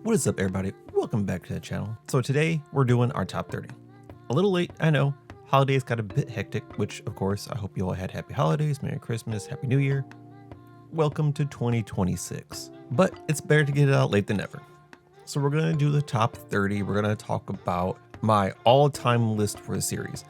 What is up, everybody? Welcome back to the channel. So today we're doing our top 30. A little late, I know. Holidays got a bit hectic, which of course I hope you all had happy holidays, Merry Christmas, Happy New Year. Welcome to 2026. But it's better to get it out late than never. So we're gonna do the top 30. We're gonna talk about my all-time list for the series.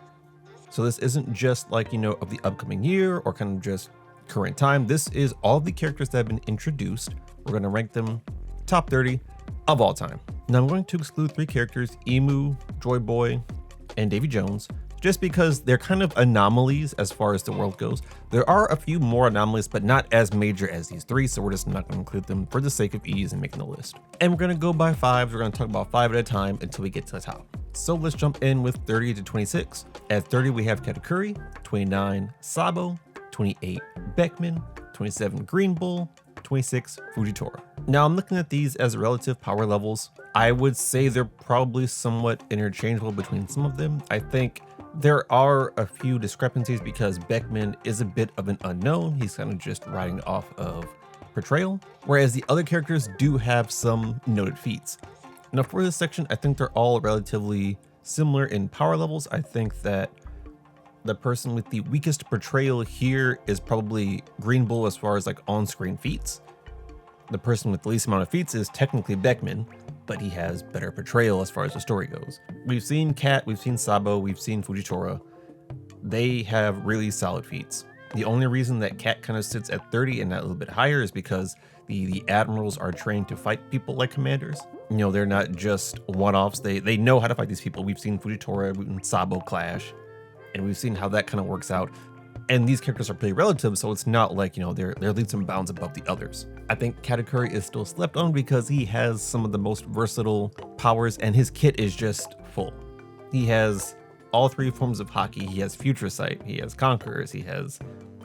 So this isn't just like, of the upcoming year or kind of just current time. This is all the characters that have been introduced. We're gonna rank them top 30 of all time. Now I'm going to exclude 3 characters, Emu, Joy Boy, and Davy Jones, just because they're kind of anomalies as far as the world goes. There are a few more anomalies, but not as major as these 3, so we're just not going to include them for the sake of ease in making the list. And we're going to go by 5s. We're going to talk about 5 at a time until we get to the top. So let's jump in with 30 to 26. At 30, we have Katakuri, 29, Sabo, 28, Beckman, 27, Green Bull, 26, Fujitora. Now I'm looking at these as relative power levels. I would say they're probably somewhat interchangeable between some of them. I think there are a few discrepancies because Beckman is a bit of an unknown. He's kind of just riding off of portrayal, whereas the other characters do have some noted feats. Now for this section, I think they're all relatively similar in power levels. I think that the person with the weakest portrayal here is probably Green Bull as far as like on-screen feats. The person with the least amount of feats is technically Beckman, but he has better portrayal as far as the story goes. We've seen Kat, we've seen Sabo, we've seen Fujitora. They have really solid feats. The only reason that Kat kind of sits at 30 and not a little bit higher is because the admirals are trained to fight people like commanders. They're not just one-offs. They know how to fight these people. We've seen Fujitora and Sabo clash, and we've seen how that kind of works out. And these characters are pretty relative, so it's not like, they're leaps and bounds above the others. I think Katakuri is still slept on because he has some of the most versatile powers, and his kit is just full. He has all 3 forms of hockey. He has Future Sight, he has Conquerors, he has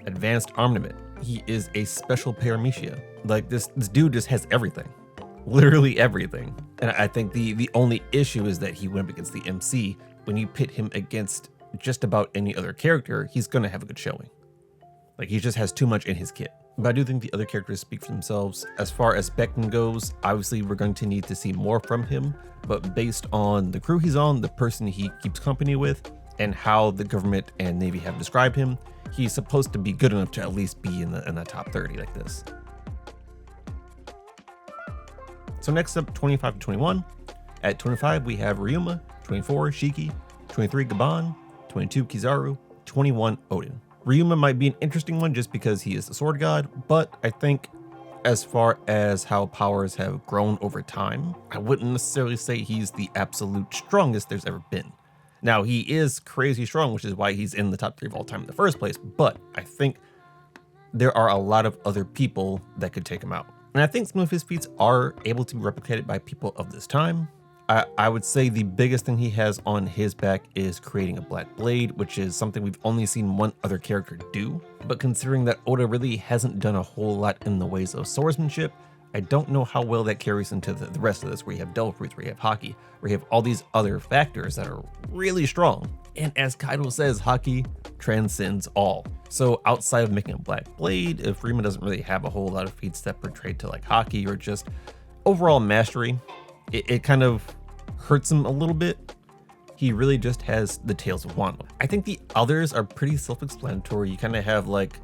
Advanced Armament. He is a special paramecia. Like this dude just has everything. Literally everything. And I think the only issue is that he went up against the MC. When you pit him against just about any other character, he's gonna have a good showing. Like he just has too much in his kit. But I do think the other characters speak for themselves. As far as Beckman goes, obviously we're going to need to see more from him, but based on the crew he's on, the person he keeps company with, and how the government and Navy have described him, he's supposed to be good enough to at least be in the top 30 like this. So next up, 25 to 21. At 25, we have Ryuma, 24, Shiki, 23, Gaban, 22, Kizaru, 21, Odin. Ryuma might be an interesting one just because he is the sword god, but I think as far as how powers have grown over time, I wouldn't necessarily say he's the absolute strongest there's ever been. Now, he is crazy strong, which is why he's in the top 3 of all time in the first place, but I think there are a lot of other people that could take him out. And I think some of his feats are able to be replicated by people of this time. I would say the biggest thing he has on his back is creating a black blade, which is something we've only seen one other character do. But considering that Oda really hasn't done a whole lot in the ways of swordsmanship, I don't know how well that carries into the rest of this, where you have Devil Fruits, where you have Haki, where you have all these other factors that are really strong. And as Kaido says, Haki transcends all. So outside of making a black blade, if Ryuma doesn't really have a whole lot of feats that portray to like Haki or just overall mastery, it kind of hurts him a little bit. He really just has the Tails of Wano. I think the others are pretty self-explanatory. You kind of have like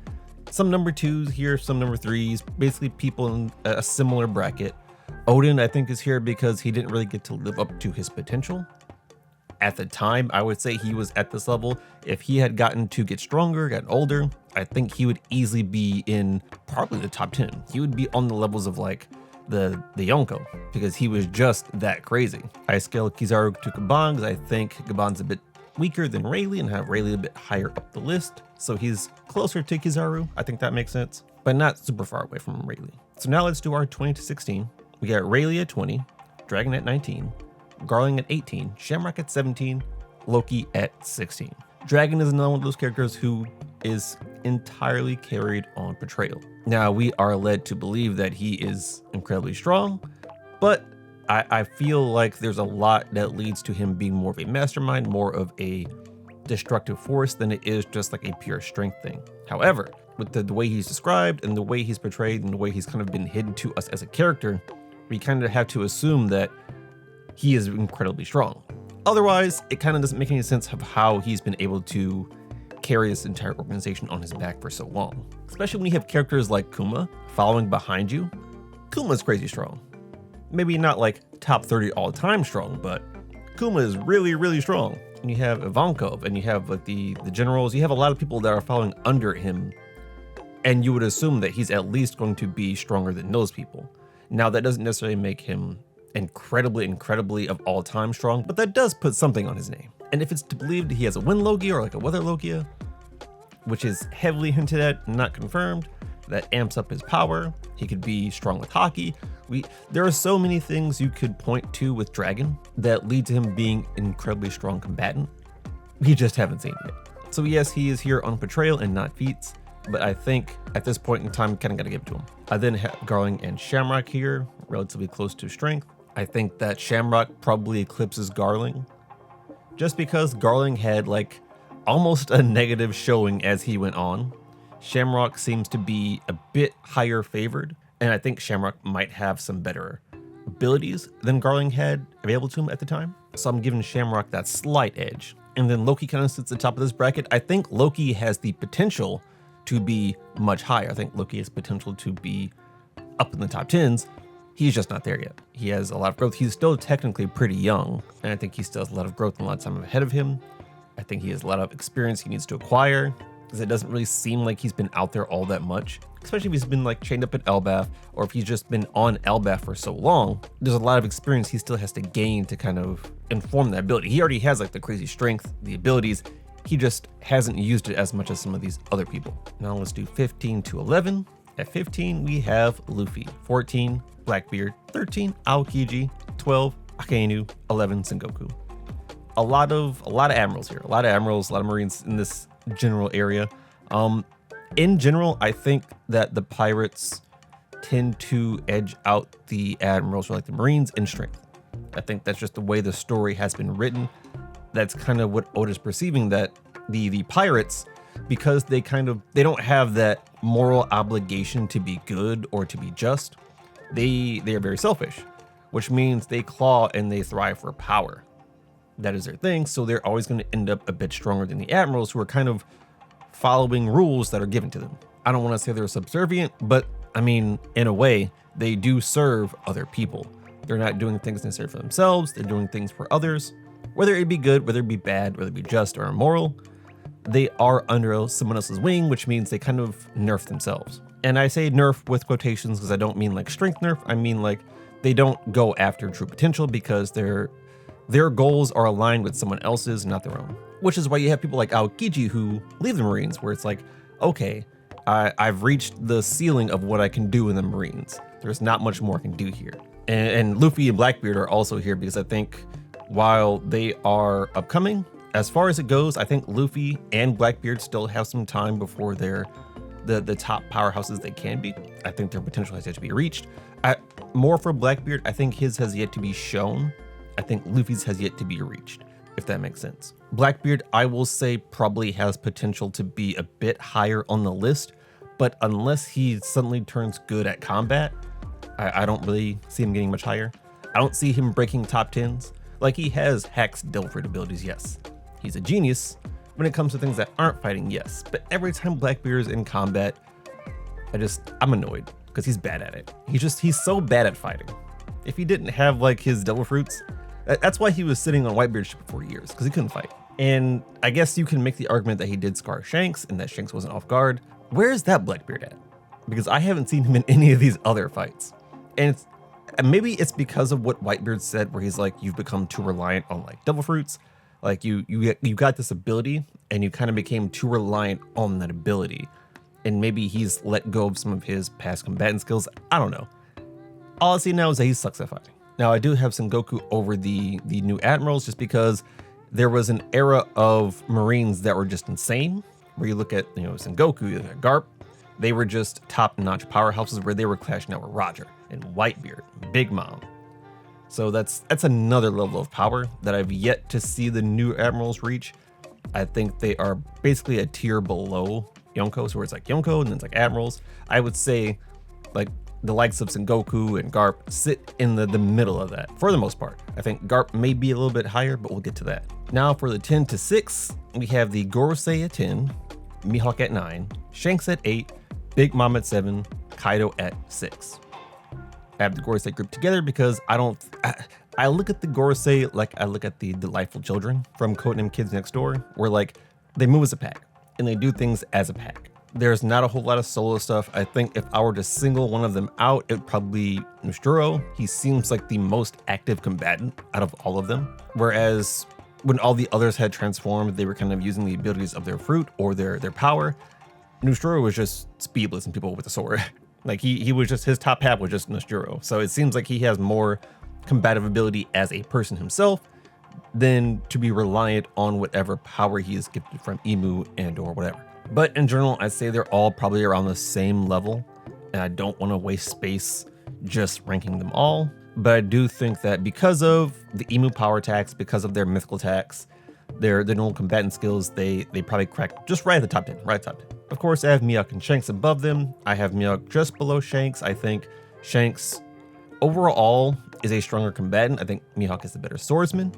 some number 2s here, some number 3s, basically people in a similar bracket. Odin, I think, is here because he didn't really get to live up to his potential. At the time, I would say he was at this level. If he had gotten to get stronger, gotten older, I think he would easily be in probably the top 10. He would be on the levels of like the Yonko, because he was just that crazy. I scale Kizaru to Gaban because I think Gaban's a bit weaker than Rayleigh and have Rayleigh a bit higher up the list. So he's closer to Kizaru. I think that makes sense, but not super far away from Rayleigh. So now let's do our 20 to 16. We got Rayleigh at 20, Dragon at 19, Garling at 18, Shamrock at 17, Loki at 16. Dragon is another one of those characters who is entirely carried on portrayal. Now, we are led to believe that he is incredibly strong, but I feel like there's a lot that leads to him being more of a mastermind, more of a destructive force than it is just like a pure strength thing. However, with the way he's described and the way he's portrayed and the way he's kind of been hidden to us as a character, We kind of have to assume that he is incredibly strong. Otherwise, it kind of doesn't make any sense of how he's been able to carry this entire organization on his back for so long. Especially when you have characters like Kuma following behind you. Kuma's crazy strong. Maybe not like top 30 all time strong, but Kuma is really, really strong. And you have Ivankov, and you have like the generals. You have a lot of people that are following under him, and you would assume that he's at least going to be stronger than those people. Now, that doesn't necessarily make him incredibly of all time strong, but that does put something on his name. And if it's to believe that he has a wind Logia or like a weather Logia, which is heavily hinted at, not confirmed, that amps up his power. He could be strong with hockey. There are so many things you could point to with Dragon that lead to him being an incredibly strong combatant. We just haven't seen it yet. So yes, he is here on Portrayal and not feats, but I think at this point in time, kind of got to give it to him. I then have Garling and Shamrock here, relatively close to strength. I think that Shamrock probably eclipses Garling, just because Garling had like almost a negative showing as he went on. Shamrock seems to be a bit higher favored, and I think Shamrock might have some better abilities than Garling had available to him at the time. So I'm giving Shamrock that slight edge. And then Loki kind of sits at the top of this bracket. I think Loki has the potential to be much higher. I think Loki has potential to be up in the top 10s. He's just not there yet. He has a lot of growth. He's still technically pretty young, and I think he still has a lot of growth and a lot of time ahead of him. I think he has a lot of experience he needs to acquire, because it doesn't really seem like he's been out there all that much, especially if he's been like chained up at Elbaf, or if he's just been on Elbaf for so long. There's a lot of experience he still has to gain to kind of inform that ability. He already has like the crazy strength, the abilities. He just hasn't used it as much as some of these other people. Now let's do 15 to 11. At 15, we have Luffy. 14, Blackbeard. 13, Aokiji. 12, Akainu. 11, Sengoku. A lot of admirals here. A lot of admirals, a lot of marines in this general area. In general, I think that the pirates tend to edge out the admirals or like the marines in strength. I think that's just the way the story has been written. That's kind of what Oda's perceiving, that the pirates, because they don't have that moral obligation to be good or to be just, they are very selfish, which means they claw and they thrive for power. That is their thing, so they're always going to end up a bit stronger than the admirals, who are kind of following rules that are given to them. I don't want to say they're subservient, but I mean, in a way, they do serve other people. They're not doing things necessarily for themselves, they're doing things for others. Whether it be good, whether it be bad, whether it be just or immoral, they are under someone else's wing, which means they kind of nerf themselves. And I say nerf with quotations because I don't mean like strength nerf, I mean like they don't go after true potential because their goals are aligned with someone else's, not their own. Which is why you have people like Aokiji who leave the Marines, where it's like, okay, I've reached the ceiling of what I can do in the Marines. There's not much more I can do here. And Luffy and Blackbeard are also here because I think while they are upcoming, as far as it goes, I think Luffy and Blackbeard still have some time before they're the top powerhouses they can be. I think their potential has yet to be reached. More for Blackbeard, I think his has yet to be shown. I think Luffy's has yet to be reached, if that makes sense. Blackbeard, I will say, probably has potential to be a bit higher on the list, but unless he suddenly turns good at combat, I don't really see him getting much higher. I don't see him breaking top 10s. Like, he has Hack's Devil Fruit abilities, yes. He's a genius when it comes to things that aren't fighting, yes. But every time Blackbeard is in combat, I'm annoyed because he's bad at it. He's so bad at fighting. If he didn't have like his Devil Fruits, that's why he was sitting on Whitebeard's ship for 4 years, because he couldn't fight. And I guess you can make the argument that he did scar Shanks and that Shanks wasn't off guard. Where is that Blackbeard at? Because I haven't seen him in any of these other fights. And maybe it's because of what Whitebeard said, where he's like, you've become too reliant on like Devil Fruits. Like you got this ability and you kind of became too reliant on that ability. And maybe he's let go of some of his past combatant skills. I don't know. All I see now is that he sucks at fighting. Now I do have Sengoku over the new admirals just because there was an era of Marines that were just insane. Where you look at, Sengoku, you look at Garp, they were just top-notch powerhouses where they were clashing out with Roger and Whitebeard, Big Mom. So that's another level of power that I've yet to see the new admirals reach. I think they are basically a tier below Yonko, so where it's like Yonko and then it's like admirals. I would say like the likes of Sengoku and Garp sit in the middle of that for the most part. I think Garp may be a little bit higher, but we'll get to that. Now for the 10 to 6, we have the Gorosei at 10, Mihawk at 9, Shanks at 8, Big Mom at 7, Kaido at 6. I have the Gorosei group together because I look at the Gorosei like I look at the Delightful Children from Codename Kids Next Door, where like they move as a pack and they do things as a pack. There's not a whole lot of solo stuff. I think if I were to single one of them out, it would probably be Nosturo. He seems like the most active combatant out of all of them. Whereas when all the others had transformed, they were kind of using the abilities of their fruit or their power. Nosturo was just speedless and people with a sword. Like he was just, his top half was just Nosturo. So it seems like he has more combative ability as a person himself than to be reliant on whatever power he is gifted from Imu and or whatever. But in general, I'd say they're all probably around the same level, and I don't want to waste space just ranking them all. But I do think that because of the Imu power attacks, because of their mythical attacks, their normal combatant skills, they probably crack just right at the top 10, right top 10. Of course, I have Mihawk and Shanks above them. I have Mihawk just below Shanks. I think Shanks overall is a stronger combatant. I think Mihawk is the better swordsman,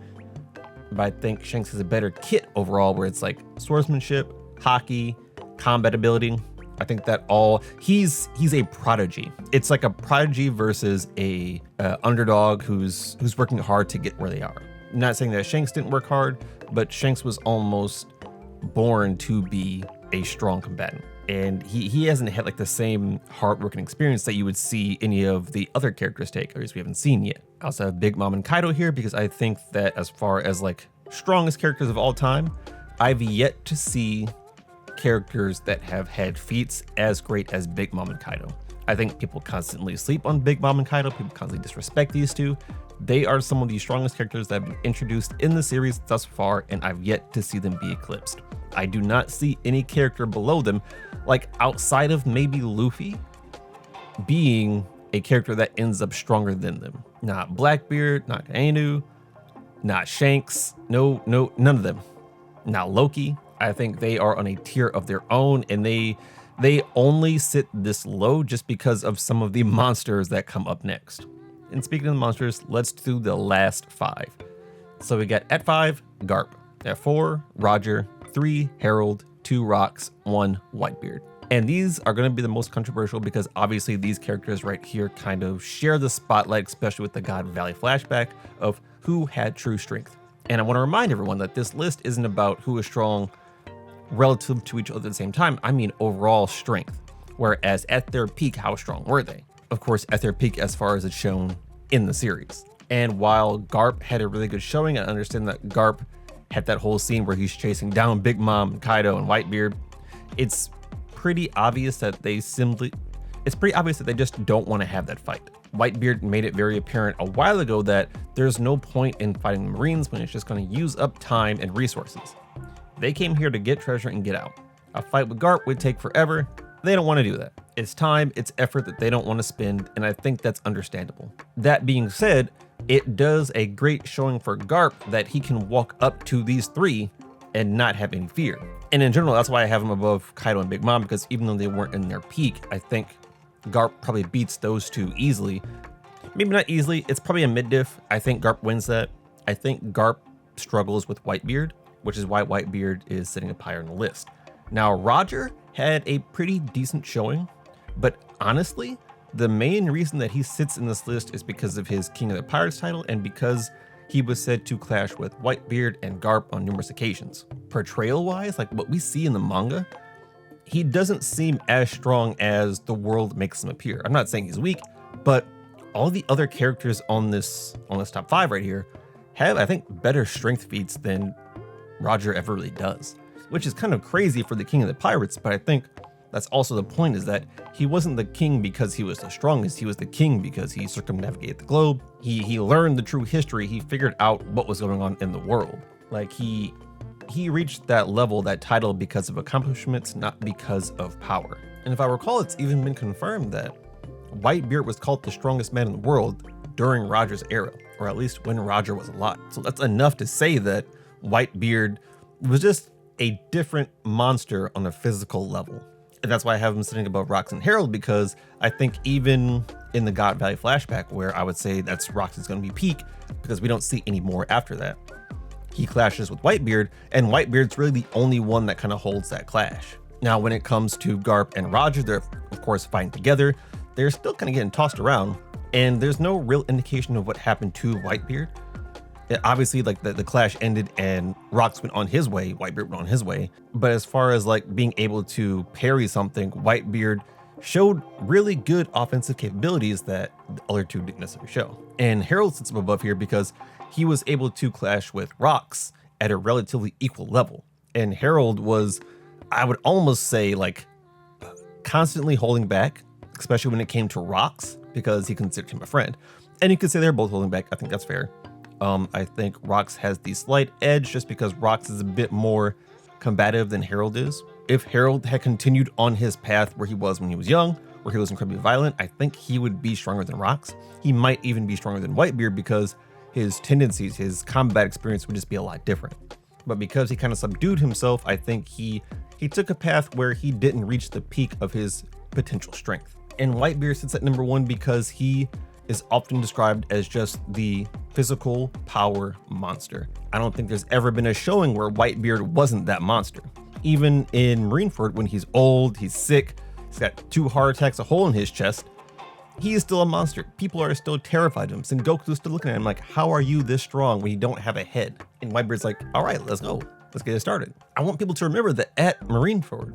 but I think Shanks has a better kit overall, where it's like swordsmanship, hockey, combat ability. I think that all he's a prodigy. It's like a prodigy versus a underdog who's working hard to get where they are. I'm not saying that Shanks didn't work hard, but Shanks was almost born to be a strong combatant, and he hasn't had like the same hard-working experience that you would see any of the other characters take, or at least we haven't seen yet. I also have Big Mom and Kaido here because I think that as far as like strongest characters of all time, I've yet to see characters that have had feats as great as Big Mom and Kaido. I think people constantly sleep on Big Mom and Kaido. People constantly disrespect these two. They are some of the strongest characters that have been introduced in the series thus far, and I've yet to see them be eclipsed. I do not see any character below them, like outside of maybe Luffy, being a character that ends up stronger than them. Not Blackbeard, not Kainu, not Shanks, no, none of them. Not Loki. I think they are on a tier of their own, and they only sit this low just because of some of the monsters that come up next. And speaking of the monsters, let's do the last 5. So we got at 5, Garp. At 4, Roger. 3, Harold. 2, Rocks. 1, Whitebeard. And these are going to be the most controversial because obviously these characters right here kind of share the spotlight, especially with the God Valley flashback of who had true strength. And I want to remind everyone that this list isn't about who is strong relative to each other at the same time. I mean overall strength. Whereas at their peak, how strong were they? Of course, at their peak as far as it's shown in the series. And while Garp had a really good showing, I understand that Garp had that whole scene where he's chasing down Big Mom, Kaido, and Whitebeard. It's pretty obvious that they just don't want to have that fight. Whitebeard made it very apparent a while ago that there's no point in fighting the Marines when it's just going to use up time and resources. They came here to get treasure and get out. A fight with Garp would take forever. They don't want to do that. It's time, it's effort that they don't want to spend, and I think that's understandable. That being said, it does a great showing for Garp that he can walk up to these 3 and not have any fear. And in general, that's why I have him above Kaido and Big Mom, because even though they weren't in their peak, I think Garp probably beats those 2 easily. Maybe not easily, it's probably a mid-diff. I think Garp wins that. I think Garp struggles with Whitebeard, which is why Whitebeard is sitting up higher on the list. Now, Roger had a pretty decent showing, but honestly, the main reason that he sits in this list is because of his King of the Pirates title and because he was said to clash with Whitebeard and Garp on numerous occasions. Portrayal-wise, like what we see in the manga, he doesn't seem as strong as the world makes him appear. I'm not saying he's weak, but all the other characters on this top 5 right here have, I think, better strength feats than Roger ever really does, which is kind of crazy for the King of the Pirates, but I think that's also the point, is that he wasn't the king because he was the strongest. He was the king because he circumnavigated the globe. He learned the true history. He figured out what was going on in the world. Like he reached that level, that title, because of accomplishments, not because of power. And if I recall, it's even been confirmed that Whitebeard was called the strongest man in the world during Roger's era, or at least when Roger was alive. So that's enough to say that Whitebeard was just a different monster on a physical level. And that's why I have him sitting above Rox and Harold, because I think even in the God Valley flashback, where I would say that's Rox's going to be peak, because we don't see any more after that, he clashes with Whitebeard, and Whitebeard's really the only one that kind of holds that clash. Now, when it comes to Garp and Roger, they're of course fighting together. They're still kind of getting tossed around, and there's no real indication of what happened to Whitebeard. Obviously, like the clash ended and Rox went on his way, Whitebeard went on his way. But as far as like being able to parry something, Whitebeard showed really good offensive capabilities that the other two didn't necessarily show. And Harold sits up above here because he was able to clash with Rox at a relatively equal level. And Harold was, I would almost say, like constantly holding back, especially when it came to Rox, because he considered him a friend. And you could say they're both holding back. I think that's fair. I think Rox has the slight edge just because Rox is a bit more combative than Harold is. If Harold had continued on his path where he was when he was young, where he was incredibly violent, I think he would be stronger than Rox. He might even be stronger than Whitebeard because his tendencies, his combat experience would just be a lot different. But because he kind of subdued himself, I think he took a path where he didn't reach the peak of his potential strength. And Whitebeard sits at number 1 because he is often described as just the physical power monster. I don't think there's ever been a showing where Whitebeard wasn't that monster. Even in Marineford, when he's old, he's sick, he's got 2 heart attacks, a hole in his chest, he is still a monster. People are still terrified of him. Sengoku's still looking at him like, how are you this strong when you don't have a head? And Whitebeard's like, all right, let's go. Let's get it started. I want people to remember that at Marineford,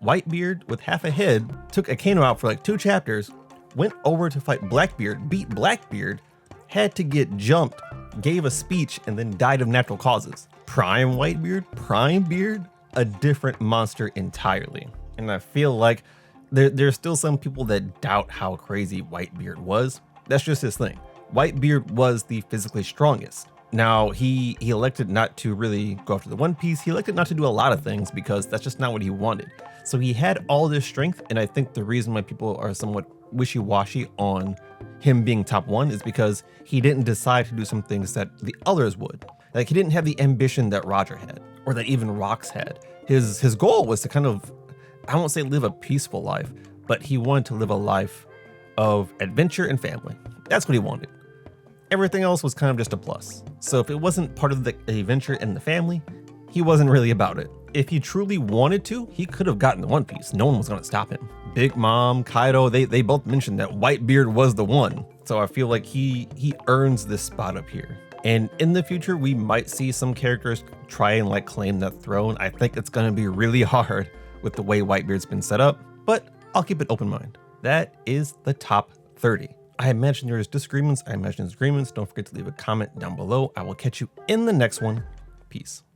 Whitebeard with half a head took Akaino out for like 2 chapters, went over to fight Blackbeard, beat Blackbeard, had to get jumped, gave a speech, and then died of natural causes. Prime Whitebeard, Prime Beard, a different monster entirely. And I feel like there's still some people that doubt how crazy Whitebeard was. That's just his thing. Whitebeard was the physically strongest. Now, he elected not to really go after the One Piece. He elected not to do a lot of things because that's just not what he wanted. So he had all this strength, and I think the reason why people are somewhat wishy-washy on him being top 1 is because he didn't decide to do some things that the others would. Like, he didn't have the ambition that Roger had, or that even Rox had. His goal was to kind of, I won't say live a peaceful life, but he wanted to live a life of adventure and family. That's what he wanted. Everything else was kind of just a plus. So if it wasn't part of the adventure and the family, he wasn't really about it. If he truly wanted to, he could have gotten the One Piece. No one was going to stop him. Big Mom, Kaido, they both mentioned that Whitebeard was the one. So I feel like he earns this spot up here. And in the future, we might see some characters try and like claim that throne. I think it's going to be really hard with the way Whitebeard's been set up, but I'll keep an open mind. That is the top 30. I imagine there's disagreements. I imagine there's agreements. Don't forget to leave a comment down below. I will catch you in the next one. Peace.